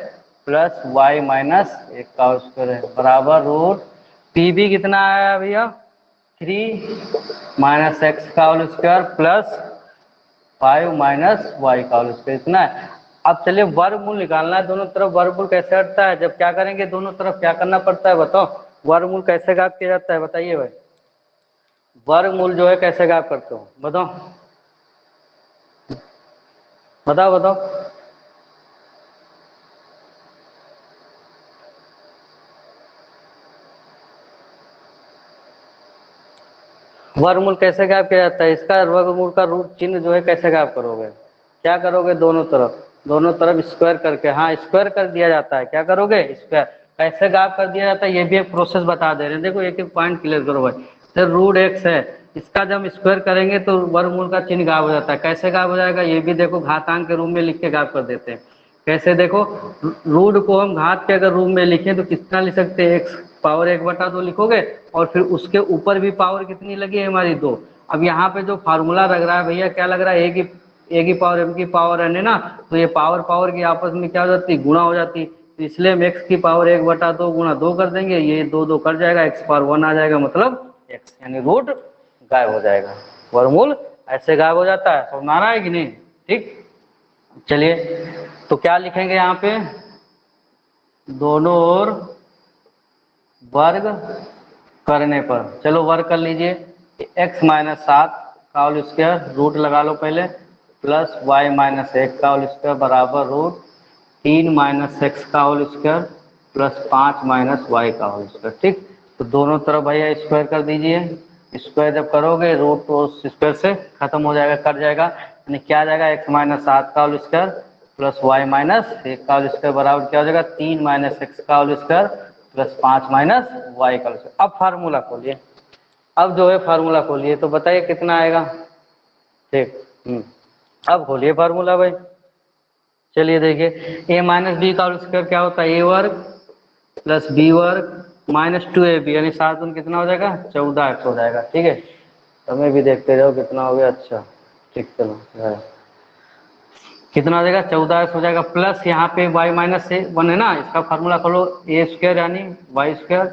प्लस y माइनस 1 का होल स्क्वायर है, बराबर रूट PB कितना आया भैया 3 माइनस x का whole square plus 5 minus y का होल स्क्वायर, इतना है। अब चलिए वर्गमूल निकालना है, दोनों तरफ वर्गमूल कैसे हटता है, जब क्या करेंगे दोनों तरफ क्या करना पड़ता है बताओ, वर्गमूल कैसे गायब किया जाता है बताइए भाई, वर्गमूल जो है कैसे गायब करते हो बताओ बताओ बताओ। वर्गमूल कैसे गायब किया जाता है, इसका वर्गमूल का रूट चिन्ह जो है कैसे गायब करोगे, क्या करोगे, दोनों तरफ स्क्वायर करके, हाँ स्क्वायर कर दिया जाता है, क्या करोगे स्क्वायर। कैसे गायब कर दिया जाता है ये भी एक प्रोसेस बता दे रहे हैं, देखो एक एक पॉइंट क्लियर करो भाई। सर रूट x है, इसका जब स्क्वायर करेंगे तो वर्गमूल का चिन्ह गायब हो जाता है, कैसे गायब हो जाएगा ये भी देखो, घातांक के रूप में लिख के गायब कर देते हैं। कैसे देखो, रूट को हम घात के अगर रूप में लिखें तो कितना लिख सकते हैं, x पावर 1/2 लिखोगे और फिर उसके ऊपर भी पावर कितनी लगी है हमारी 2। अब यहाँ पे जो फार्मूला लग रहा है भैया क्या लग रहा है, ए की पावर m की पावर n है ना, तो ये पावर की आपस में क्या हो जाती है, गुणा हो जाती है। तो इसलिए हम x की पावर 1/2 गुणा 2 कर देंगे, ये 2 कट जाएगा, x पावर 1 आ जाएगा, मतलब x यानी रूट गायब हो जाएगा। वर्गमूल ऐसे गायब हो जाता है, समझ आ रहा है कि नहीं, ठीक। चलिए तो क्या लिखेंगे यहाँ पे, दोनों ओर वर्ग करने पर, चलो वर्ग कर लीजिए, x माइनस 7 का होल स्क्वायर रूट लगा लो पहले, प्लस y माइनस 1 का होल स्क्वायर बराबर रूट 3 माइनस x का whole square plus 5 minus y का होल स्क्वायर, ठीक। तो दोनों तरफ भैया स्क्वायर कर दीजिए, स्क्वायर जब करोगे रूट तो उस स्क्वायर से खत्म हो जाएगा, कट जाएगा, यानी क्या आ जाएगा x माइनस 7 का whole square plus y minus 1 का होल स्क्वायर बराबर क्या हो जाएगा 3 माइनस x का whole square plus 5 minus y का होल स्क्वायर। अब फार्मूला खोलिए, अब जो है फार्मूला खोलिए तो बताइए कितना आएगा, ठीक। अब खोलिए फार्मूला भाई, चलिए देखिए, a माइनस बी का होल स्क्वायर क्या होता है, ए वर्ग प्लस बी वर्ग माइनस 2ab, यानी 7 दूनी कितना हो जाएगा, 14x हो जाएगा। ठीक है, हमें भी देखते जाओ कितना हो गया। अच्छा ठीक, चलो कितना हो जाएगा, 14x हो जाएगा। प्लस यहाँ पे y माइनस से 1 है ना, इसका फार्मूला खोलो, ए स्क्वायर यानी Y square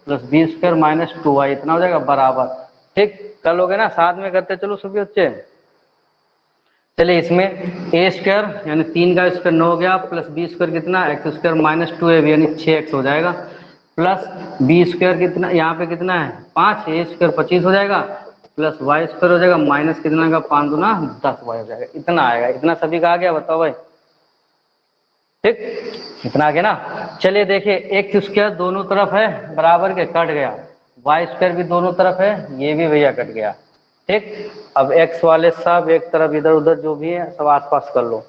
plus B square minus 2y, इतना हो जाएगा बराबर। ठीक, कर लोगे ना, साथ में करते चलो सभी बच्चे। चलिए इसमें ए स्क्वायर यानी 3 का स्क्वायर 9 हो गया, प्लस बी स्क्वायर कितना, एक्स स्क्वायर माइनस 2ab यानी 6x हो जाएगा, प्लस बी स्क्वायर कितना, यहाँ पे कितना है 5, ए स्क्वायर 25 हो जाएगा, प्लस वाई स्क्वायर हो जाएगा माइनस कितना का 5 दूना 10y हो जाएगा। इतना आएगा, इतना सभी का आ गया, बताओ भाई। ठीक, इतना आ गया ना। चलिए देखिए, एक्स स्क्वायर दोनों तरफ है बराबर के, कट गया, वाई स्क्वायर भी दोनों तरफ है, ये भी भैया कट गया। ठीक, अब एक्स वाले सब एक तरफ इधर उधर जो भी है सब आसपास कर लो।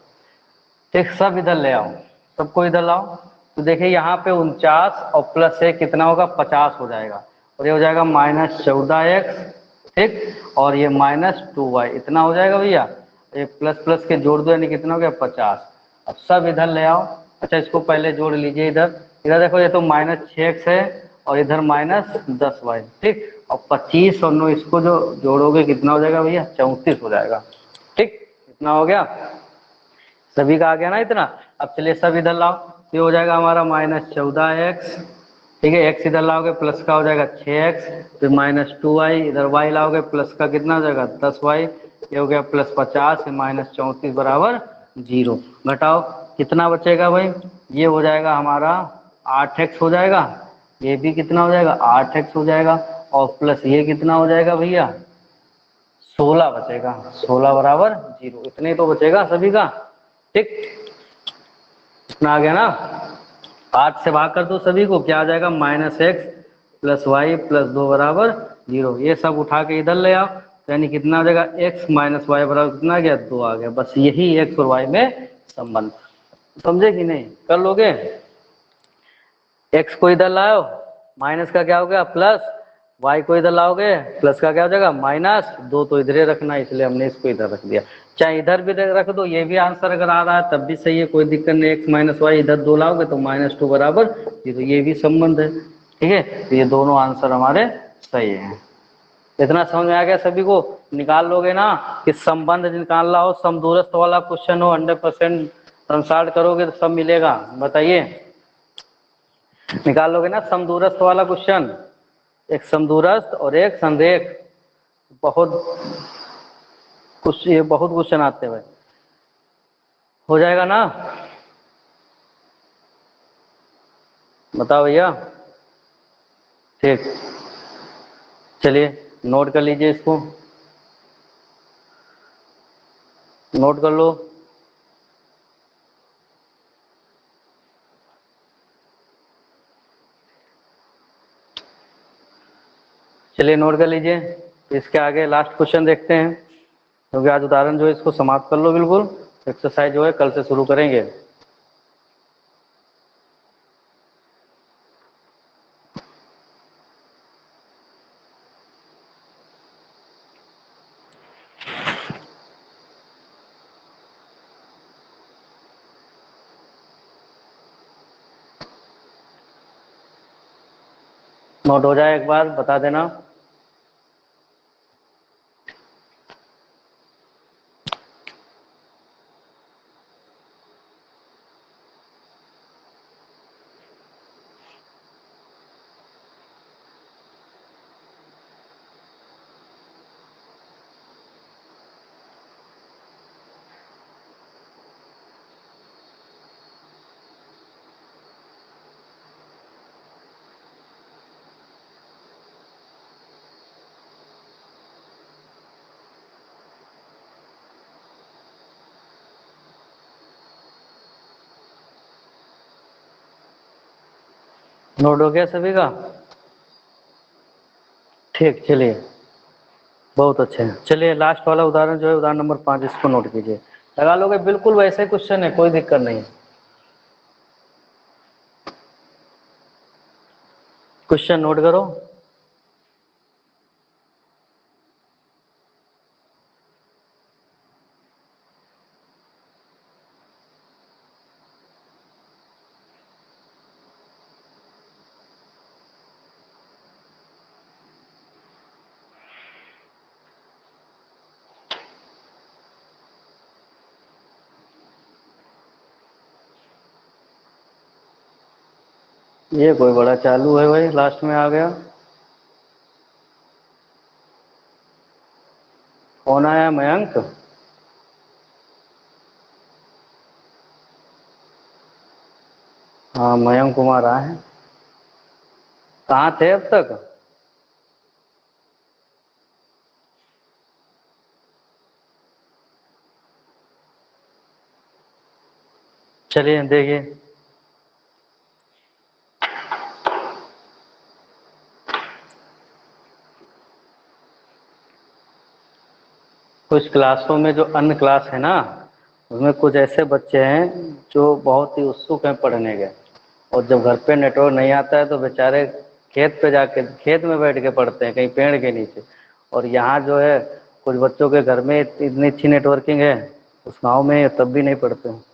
ठीक, सब इधर ले आओ, सबको इधर लाओ। तो देखिए यहाँ पे 49 और प्लस 1 कितना होगा, 50 हो जाएगा, और ये हो जाएगा माइनस 14x। ठीक, और ये माइनस 2y, इतना हो जाएगा भैया। ये प्लस प्लस के जोड़ दो यानी कितना हो गया, 50। अब सब इधर ले आओ। अच्छा इसको पहले जोड़ लीजिए, इधर इधर देखो, ये तो माइनस 6x है और इधर माइनस 10y। ठीक, और 25 और 9 इसको जो जोड़ोगे कितना हो जाएगा भैया, 34 हो जाएगा। ठीक, इतना हो गया, सभी का आ गया ना इतना। अब चलिए सब इधर लाओ, ये हो जाएगा हमारा माइनस 14x। ठीक है, x इधर लाओगे प्लस का हो जाएगा 6x, फिर माइनस 2y, इधर y लाओगे प्लस का कितना हो जाएगा 10y, ये हो गया प्लस 50, फिर माइनस 34 बराबर 0। घटाओ, कितना बचेगा भाई, ये हो जाएगा हमारा 8x हो जाएगा, ये भी कितना हो जाएगा 8x हो जाएगा, और प्लस ये कितना हो जाएगा भैया 16 बचेगा, 16 बराबर 0। इतने तो बचेगा सभी का। ठीक, इतना आ गया ना। 8 से भाग कर दो सभी को, क्या आ जाएगा, minus X plus Y plus 2 बराबर 0। ये सब उठा के इधर ले आओ, यानी कितना आ जाएगा, x माइनस वाई बराबर कितना आ गया, 2 आ गया। बस यही x और y में संबंध, समझे कि नहीं, कर लोगे। x को इधर लाओ, माइनस का क्या हो गया प्लस, y को इधर लाओगे प्लस का क्या हो जाएगा माइनस, 2 तो इधर ही रखना है, इसलिए हमने इसको इधर रख दिया। चाहे इधर भी रख दो, ये भी आंसर अगर आ रहा है तब भी सही है, कोई दिक्कत नहीं। x माइनस वाई इधर 2 लाओगे तो माइनस 2 बराबर 0, ये भी संबंध है। ठीक है, तो ये दोनों आंसर हमारे सही है। इतना समझ में आ गया सभी को। निकाल लोगे ना कि संबंध निकालना हो, समदूरस्थ वाला क्वेश्चन हो, 100% कंसल्ट करोगे तो सब मिलेगा। बताइए, निकाल लोगे ना समदूरस्थ वाला क्वेश्चन, एक समदूरस्थ और एक संरेख, बहुत कुछ, ये बहुत क्वेश्चन आते हैं, हो जाएगा ना। बताओ भैया। ठीक, चलिए नोट कर लीजिए, इसको नोट कर लो। चलिए नोट कर लीजिए, इसके आगे लास्ट क्वेश्चन देखते हैं, क्योंकि आज उदाहरण जो है इसको समाप्त कर लो बिल्कुल। एक्सरसाइज जो है कल से शुरू करेंगे। नोट हो जाए एक बार बता देना। नोट हो गया सभी का। ठीक, चलिए बहुत अच्छे हैं। चलिए लास्ट वाला उदाहरण जो है उदाहरण नंबर 5, इसको नोट कीजिए। लगा लोगे, बिल्कुल वैसे क्वेश्चन है, कोई दिक्कत नहीं। क्वेश्चन नोट करो। ये कोई बड़ा चालू है भाई, लास्ट में आ गया। कौन आया? मयंक। हाँ मयंक कुमार आए हैं। कहाँ थे अब तक? चलिए देखिए, कुछ क्लासों में जो अन्य क्लास है ना, उसमें कुछ ऐसे बच्चे हैं जो बहुत ही उत्सुक हैं पढ़ने के, और जब घर पे नेटवर्क नहीं आता है तो बेचारे खेत पे जाके, खेत में बैठ के पढ़ते हैं कहीं पेड़ के नीचे। और यहाँ जो है कुछ बच्चों के घर में इतनी अच्छी नेटवर्किंग है, उस गाँव में तब भी नहीं पढ़ते हैं।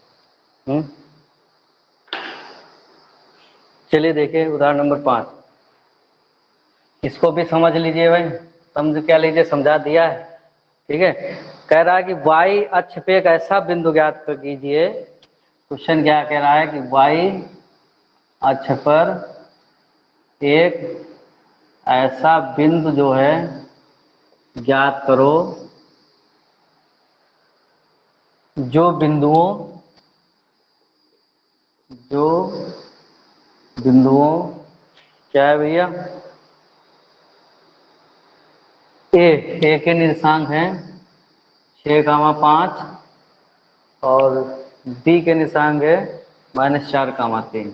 चलिए देखिए उदाहरण नंबर 5, इसको भी समझ लीजिए भाई, समझ क्या लीजिए, समझा दिया है। ठीक है, कह रहा है कि वाई अक्ष पे एक ऐसा बिंदु ज्ञात कर कीजिए। क्वेश्चन क्या कह रहा है कि वाई अक्ष पर एक ऐसा बिंदु जो है ज्ञात करो जो बिंदुओं क्या है भैया, ए के निर्देशांक हैं 6,5 और बी के निर्देशांक है -4,3।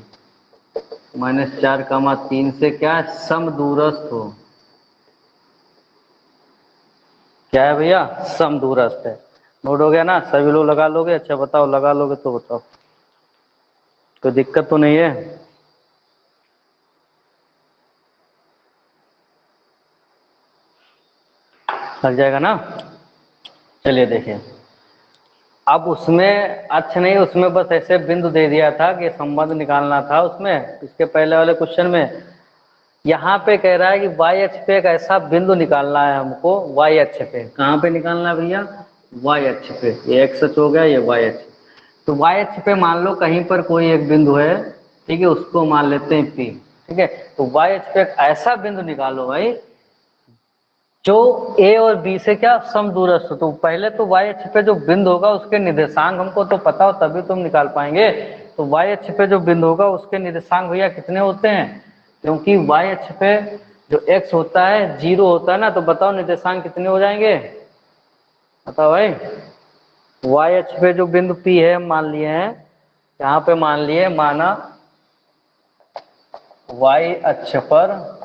-4,3 से क्या है, समदूरस्थ हो। क्या है भैया? समदूरस्थ है। नोट हो गया ना? सभी लोग लगा लोगे? अच्छा बताओ, लगा लोगे तो बताओ, कोई दिक्कत तो नहीं है? लग जाएगा ना? चलिए देखिए, अब उसमें अच्छा नहीं, उसमें बस ऐसे बिंदु दे दिया था कि संबंध निकालना था उसमें, इसके पहले वाले क्वेश्चन में। यहाँ पे कह रहा है कि वाई अक्ष पे एक ऐसा बिंदु निकालना है हमको, वाई अक्ष पे। कहाँ पे निकालना है भैया? वाई अक्ष पे। ये एक्स अक्ष हो गया, ये वाई अक्ष। तो वाई अक्ष पे मान लो कहीं पर कोई एक बिंदु है, ठीक है, उसको मान लेते हैं पी। ठीक है, तो वाई अक्ष पे एक ऐसा बिंदु निकालो भाई जो ए और बी से क्या, समदूरस्थ हो। तो पहले तो वाई अक्ष पे जो बिंदु होगा उसके निर्देशांक हमको तो पता हो तभी तुम निकाल पाएंगे। तो वाई अक्ष पे जो बिंदु होगा उसके निर्देशांक भैया कितने होते हैं? क्योंकि वाई अक्ष पे जो एक्स होता है 0 होता है ना, तो बताओ निर्देशांक कितने हो जाएंगे? बताओ भाई। वाई अक्ष पे जो बिंदु पी है मान लिए हैं, यहाँ पे मान लिए, माना वाई अक्ष पर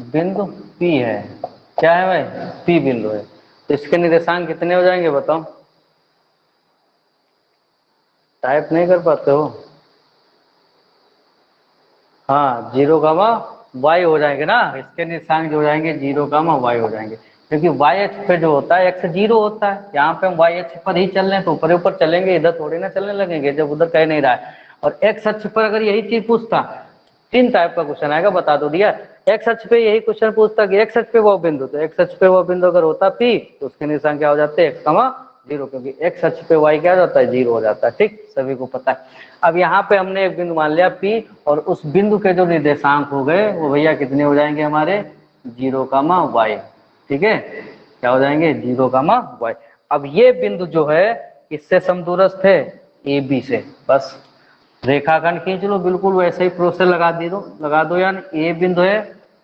बिंदु P है। क्या है भाई? P बिंदु है। तो इसके निर्देशांक कितने हो जाएंगे बताओ? टाइप नहीं कर पाते हो? हाँ, 0, y हो जाएंगे ना, इसके निर्देशांक जो हो जाएंगे 0, y हो जाएंगे। क्योंकि y अक्ष पे जो होता है x 0 होता है, यहाँ पे हम y अक्ष पर ही चल रहे हैं तो ऊपर ऊपर चलेंगे, इधर थोड़ी ना चलने लगेंगे जब उधर कह नहीं रहा है। और x अक्ष पर अगर यही चीज पूछता, 3 टाइप का क्वेश्चन आएगा, बता दो दिया। x अक्ष पे यही क्वेश्चन पूछता कि x अक्ष पे वो बिंदु, तो x अक्ष पे वो बिंदु अगर होता P तो उसके निर्देशांक क्या हो जाते हैं? x, 0, क्योंकि x अक्ष पे y क्या हो जाता है? 0 हो जाता है। ठीक, सभी को पता है। अब यहाँ पे हमने एक बिंदु मान लिया P, और उस बिंदु के जो निर्देशांक हो गए वो भैया कितने हो जाएंगे हमारे? 0, y। ठीक है, क्या हो जाएंगे? 0, y। अब ये बिंदु जो है किससे समदूरस्थ है? ए बी से। बस रेखाखंड खींच लो, बिल्कुल वैसे ही प्रोसेस लगा दो यानी ए बिंदु है,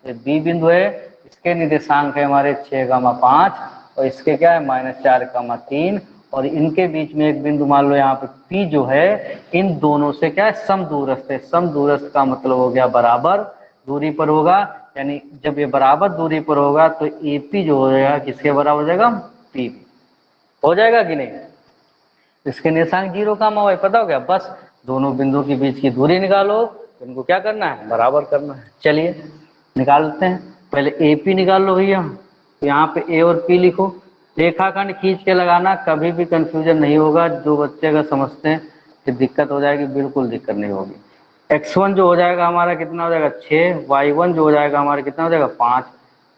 बी बिंदु है, इसके निर्देशांक है हमारे 6,5 और इसके क्या है? -4,3, और इनके बीच में एक बिंदु मान लो यहाँ पे P जो है, इन दोनों से क्या है? समदूरस्थ है। समदूरस्थ का मतलब हो गया बराबर दूरी पर होगा, यानी जब ये बराबर दूरी पर होगा तो AP जो हो जाएगा किसके बराबर हो जाएगा? P हो जाएगा कि नहीं? इसके निर्देशांक 0, y पता हो गया। बस दोनों बिंदुओं के बीच की दूरी निकालो, इनको क्या करना है? बराबर करना है। चलिए निकालते हैं। पहले AP निकाल लो भैया, तो यहाँ पे A और P लिखो। रेखाखंड खींच के लगाना, कभी भी कंफ्यूजन नहीं होगा। जो बच्चे अगर समझते हैं कि दिक्कत हो जाएगी, बिल्कुल दिक्कत नहीं होगी। x1 जो हो जाएगा हमारा कितना हो जाएगा? 6, y1 जो हो जाएगा हमारा कितना हो जाएगा? 5,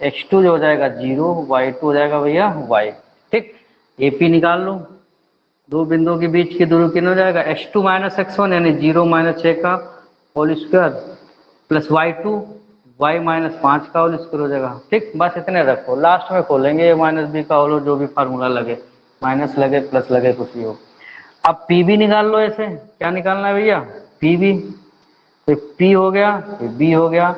x2 जो हो जाएगा 0, y2 हो जाएगा भैया y। ठीक, AP निकाल लो। दो बिंदुओं के बीच की दूरी कितना हो जाएगा, x2 माइनस x1 यानी 0 माइनस 6 का whole square plus y2 y minus 5 का होल स्क्वायर हो जाएगा। ठीक, बस इतने रखो, लास्ट में खोलेंगे a माइनस बी का होल, जो भी फार्मूला लगे, माइनस लगे प्लस लगे कुछ भी हो। अब पी भी निकाल लो, ऐसे क्या निकालना है भैया, पी भी, तो पी हो गया, बी हो गया,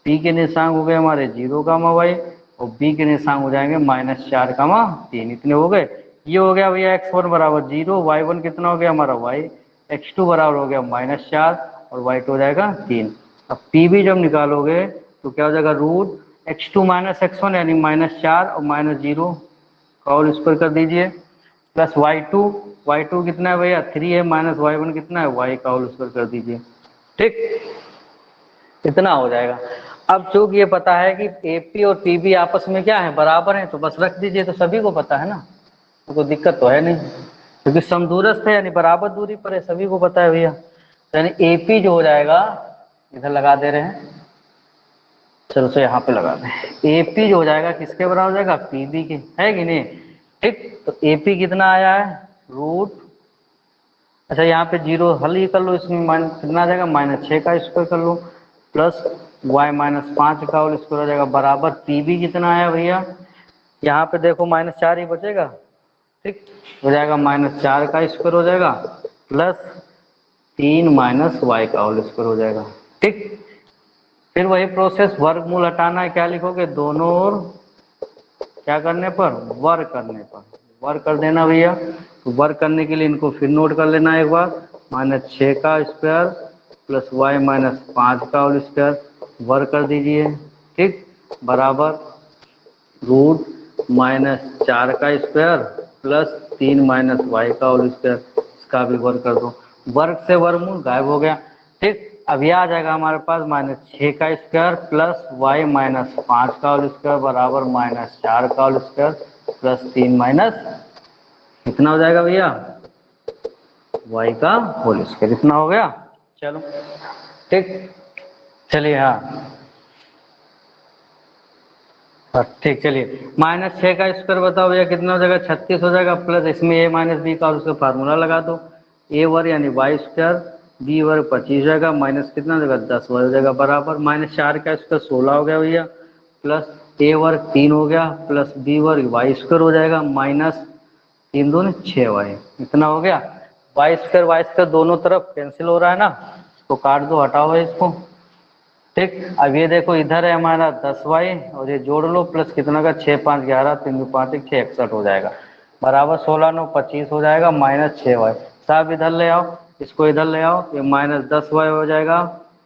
पी के निशान हो गए हमारे 0 कामा वाई और बी के निशान हो जाएंगे -4 कामा 3, इतने हो गए। ये हो गया भैया x1 बराबर 0, y1 कितना हो गया हमारा y, x2 बराबर हो गया -4 और y2 हो जाएगा 3। अब पी भी जब निकालोगे तो क्या हो जाएगा, रूट x2 माइनस x1 यानी -4 और -0 का होल स्क्वायर कर दीजिए प्लस y2 कितना है भैया 3 है, माइनस y1 कितना है y का होल स्क्वायर कर दीजिए। ठीक, इतना हो जाएगा। अब चूंकि ये पता है कि एपी और पीबी आपस में क्या है, बराबर है, तो बस रख दीजिए, तो सभी को पता है ना, तो कोई दिक्कत तो है नहीं, क्योंकि समदूरस्थ है यानी बराबर दूरी पर है, सभी को पता है भैया। तो यानी एपी जो हो जाएगा, इधर लगा दे रहे हैं, चलो तो यहाँ पे लगा दें, एपी जो हो जाएगा किसके बराबर हो जाएगा, पीबी के, है कि नहीं। ठीक, तो एपी कितना आया है, रूट, अच्छा यहाँ पे 0 हल ही कर लो, इसमें कितना आ जाएगा -6 का स्क्वायर कर लो प्लस y-5 का होल स्क्वायर हो जाएगा बराबर पीबी कितना आया भैया, यहाँ पे देखो -4 ही बचेगा। ठीक, हो जाएगा -4 का स्क्वायर हो जाएगा प्लस 3 माइनस वाई का होल स्क्वायर हो जाएगा। ठीक, फिर वही प्रोसेस, वर्गमूल हटाना है, क्या लिखोगे, दोनों ओर क्या करने पर, वर्ग करने पर, वर्ग कर देना भैया। तो वर्ग करने के लिए इनको फिर नोट कर लेना एक बार, -6 का स्क्वायर प्लस y-5 का होल स्क्वायर वर्ग कर दीजिए। ठीक, बराबर रूट -4 का स्क्वायर प्लस 3 माइनस वाई का होल स्क्वायर, इसका भी वर्ग कर दो, वर्ग से वर्गमूल गायब हो गया। ठीक, अब यह आ जाएगा हमारे पास -6 का स्क्वायर प्लस y-5 का होल स्क्वायर बराबर -4 का होल स्क्वायर प्लस 3 माइनस, कितना हो जाएगा भैया, y का होल स्क्वायर, इतना हो गया। चलो ठीक, चलिए हाँ ठीक, चलिए -6 का स्क्वायर बताओ भैया कितना हो जाएगा, 36 हो जाएगा प्लस इसमें a माइनस बी का, और उसका फार्मूला लगा दो, a वर्ग यानी वाई स्क्वायर, बी वर्ग 25 हो जाएगा, माइनस कितना हो जाएगा 10 वर्ग हो जाएगा बराबर -4 का स्क्वायर 16 हो गया भैया, प्लस a वर्ग 3 हो गया प्लस बी वर्ग वाई स्क्वायर हो जाएगा माइनस 3 दूनी 6 वाई, इतना हो गया। वाई स्क्वायर दोनों तरफ कैंसिल हो रहा है ना, तो काट दो, हटाओ है इसको। ठीक, अब ये देखो इधर है हमारा 10y और ये जोड़ लो प्लस कितना का 6 5 11 3 2 5 1 6 61 हो जाएगा बराबर 16 9 25 हो जाएगा -6y, साहब इधर ले आओ, इसको इधर ले आओ, ये -10y हो जाएगा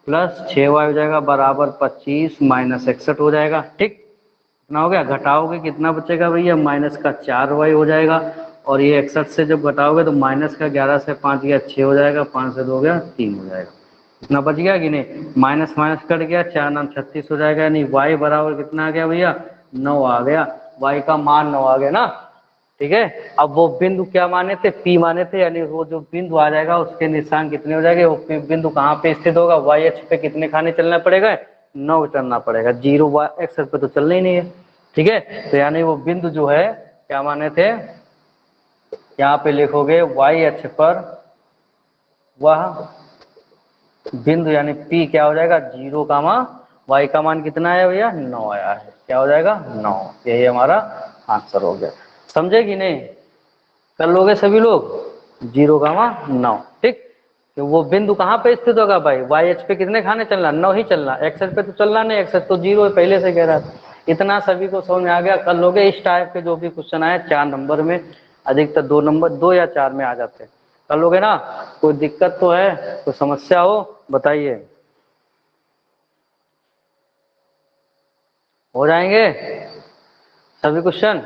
प्लस 6y हो जाएगा बराबर 25 -61 हो जाएगा। ठीक, कितना हो गया, घटाओगे कितना बचेगा भैया, माइनस का 4y हो जाएगा, और ये 61 से जब घटाओगे तो माइनस का 11 से 5 गया 6 हो जाएगा, 5 से 2 गया 3 हो जाएगा, इतना बच गया कि नहीं, माइनस माइनस कट गया, 4 9 36 हो जाएगा, यानी y बराबर कितना आ गया भैया, 9 आ गया, y का मान 9 आ गया ना। ठीक है, अब वो बिंदु क्या माने थे, P माने थे, यानी वो जो बिंदु आ जाएगा उसके निशान कितने हो जाएंगे, वो बिंदु कहाँ पे स्थित होगा, y अक्ष पे कितने खाने चलना पड़ेगा, 9 चलना पड़ेगा, 0 x पे तो चलना ही नहीं है। ठीक है, तो यानी वो बिंदु जो है क्या माने थे, यहाँ पे लिखोगे y अक्ष पर वह बिंदु यानी P क्या हो जाएगा 0 कामा y का मान कितना आया भैया 9 आया है, क्या हो जाएगा 9, यही हमारा आंसर हो गया। समझे कि नहीं, कर लोगे सभी लोग, 0 कामा 9। ठीक, तो वो बिंदु कहाँ पे स्थित होगा भाई, y अक्ष पे कितने खाने चलना, 9 ही चलना, x अक्ष पे तो चलना नहीं, x अक्ष तो 0 है पहले से कह रहा था। इतना सभी को समझ में आ गया, कर लोगे, इस टाइप के जो भी क्वेश्चन आए 4 नंबर में, अधिकतर 2 नंबर 2 या 4 में आ जाते हैं, कर लोगे ना। कोई दिक्कत तो है, कोई समस्या हो बताइए, हो जाएंगे सभी क्वेश्चन।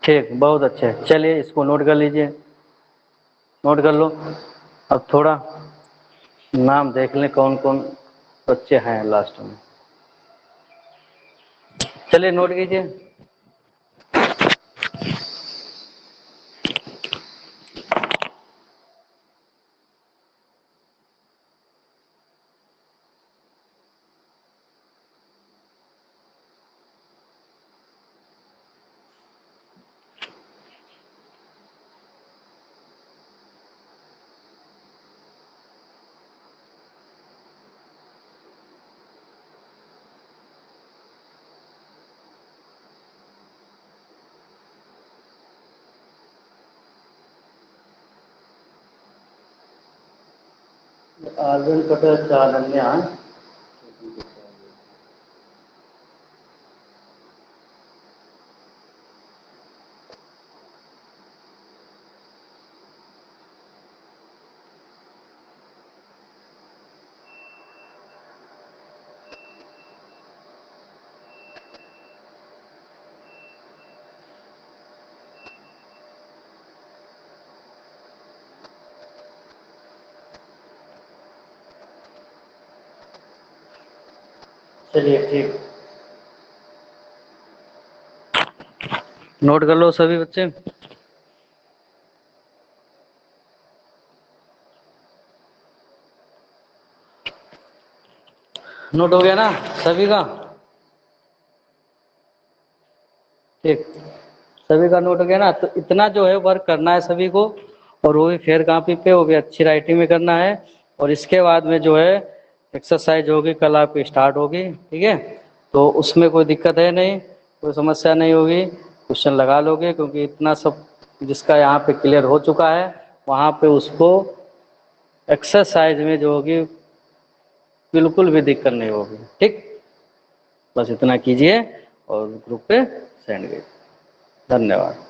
ठीक, बहुत अच्छे, चलिए इसको नोट कर लीजिए, नोट कर लो। अब थोड़ा नाम देख लें कौन कौन बच्चे हैं लास्ट में, चलिए नोट कीजिए। आर्यन पटेल चालन्या। चलिए ठीक, नोट कर लो सभी बच्चे। नोट हो गया ना सभी का? ठीक, सभी का नोट हो गया ना? तो इतना जो है वर्क करना है सभी को, और वो भी फेयर कॉपी पे, वो भी अच्छी राइटिंग में करना है। और इसके बाद में जो है एक्सरसाइज होगी, कल आपकी स्टार्ट होगी, ठीक है? तो उसमें कोई दिक्कत है नहीं, कोई समस्या नहीं होगी, क्वेश्चन लगा लोगे, क्योंकि इतना सब जिसका यहाँ पे क्लियर हो चुका है, वहाँ पे उसको एक्सरसाइज में जो होगी बिल्कुल भी दिक्कत नहीं होगी। ठीक, बस इतना कीजिए और ग्रुप पे सेंड कीजिए। धन्यवाद।